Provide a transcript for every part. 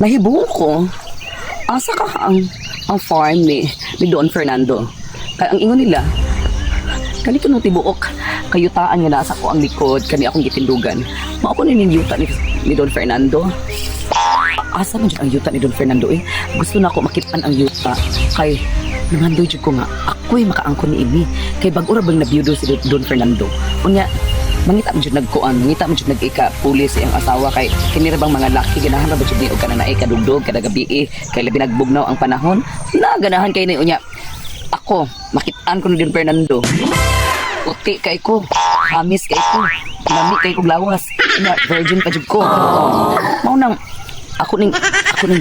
Nahibuo ko. Asa ka ang farm ni Don Fernando. Kaya ang ingon nila, kanito nung tibuok, kayutaan nga nasa ko ang likod, kani akong gitindugan. Mao ko ning yuta ni Don Fernando. Asa man dyan ang yuta ni Don Fernando eh. Gusto na ako makitaan ang yuta. Kay nangandoy dyan ko nga, ako'y makaangkon ni Imi. Kay bag-ura bang nabiyudo si Don Fernando. Unya, mangita mo dyan nagkuan, mangita mo dyan nag-ika-pulis ang asawa kay kinira bang mga laki, ganahan ba dyan ni o ka na kadugdog, kada gabi eh, kay labi nagbugnaw ang panahon. Na, ganahan kayo ni unya. Ako, makitaan ko ni Don Fernando. Uti kay ko, amis kay ko, lami kay ko lawas, na virgin pa dyan ko. Maunang, ako ning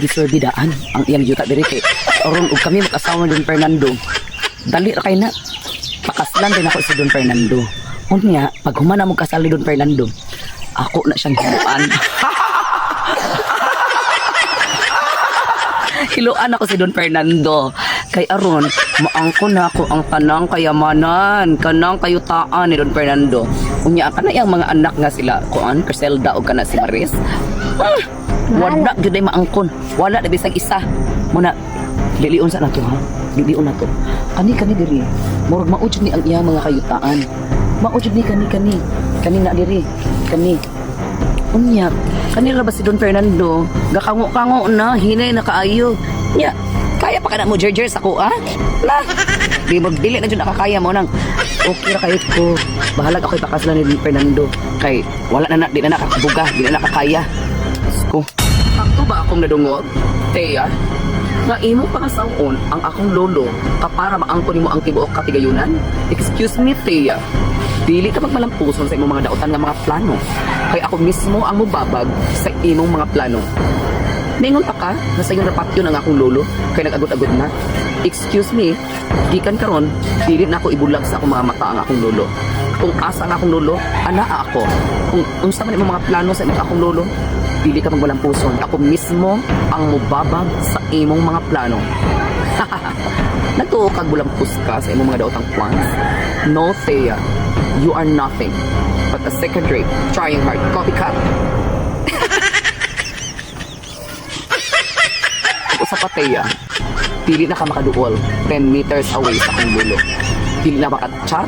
gisorbidaan ang iyang yuta diri kay oron ug kami mag-asawa ni Don Fernando. Dali ra kay na. Pakaslan din ako si Don Fernando. Unya, pag humana mo kasal ni Don Fernando, ako na siyang hiluan. Hiluan ako si Don Fernando. Kay aron, maangkon na ako ang kanang kayamanan, kanang kayutaan ni Don Fernando. Unya, kana iyang mga anak nga sila, kuan, Criselda o kana si Maris. Wala gyud ay maangkon. Wala na bisag isa. Muna dilion sa nato ha. Dilion nato. Kani diri. Murag maujud ni ang iyang mga kayutaan. Maujud ni kani. Kani na diri. Kani. Unya, kani ra ba si Don Fernando? Gakango-kango na, hinay na kaayo. Nya, kaya pa kana mo jerjer sa ko ah? La. Di mo dili na jud nakakaya mo nang. Okay ra kayo ko. Bahalag ako'y pakaslan ni Don Fernando. Kay wala na di na nakabuga, di na nakakaya. Ko. Sakto ba akong nadungog? Teya, na imo pangasaon ang akong lolo kapara maangkon nimo ang tibuok katigayunan? Excuse me, Teya. Dili ka magmalampuson sa imong mga dautan nga mga plano. Kay ako mismo ang mubabag sa imong mga plano. Ningon pa ka na sa iyong rapatyon ang akong lolo kay nag-agod-agod na. Excuse me, gikan karon dili na ako ibulag sa akong mga mata ang akong lolo. Kung asa ang akong lolo, anaa ako. Kung unsa man imong mga plano sa imong akong lolo, dili ka magmalampuson. Ako mismo ang mubabag sa imong mga plano. Nagtuo kag bulampus ka sa imong mga daotang plans? No, Thea. You are nothing but a second-rate, trying hard copycat. Usa pa, Thea. Dili na ka makaduol 10 meters away sa akong lulo. Dili na maka-chat,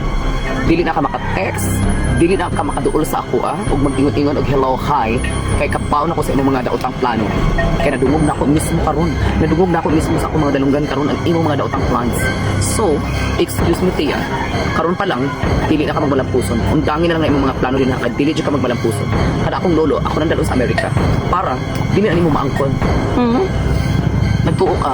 dili na ka maka-text, dili na ka makaduol sa ako ug mag-ingon-ingon og hello, hi, kay kapaw na ko sa imong mga daotang plano. Kay nadungog na ako mismo karon. Nadungog na ako mismo sa akong mga dalunggan karon ang imong mga daotang plans. So, excuse me, Tia. Karon pa lang, dili na ka magmalampuson. Undangin na lang na imong mga plano din na dili jud ka magmalampuson. Kada akong lolo, ako nang dalo sa Amerika para dili na nimo maangkon. Nagtuo ka?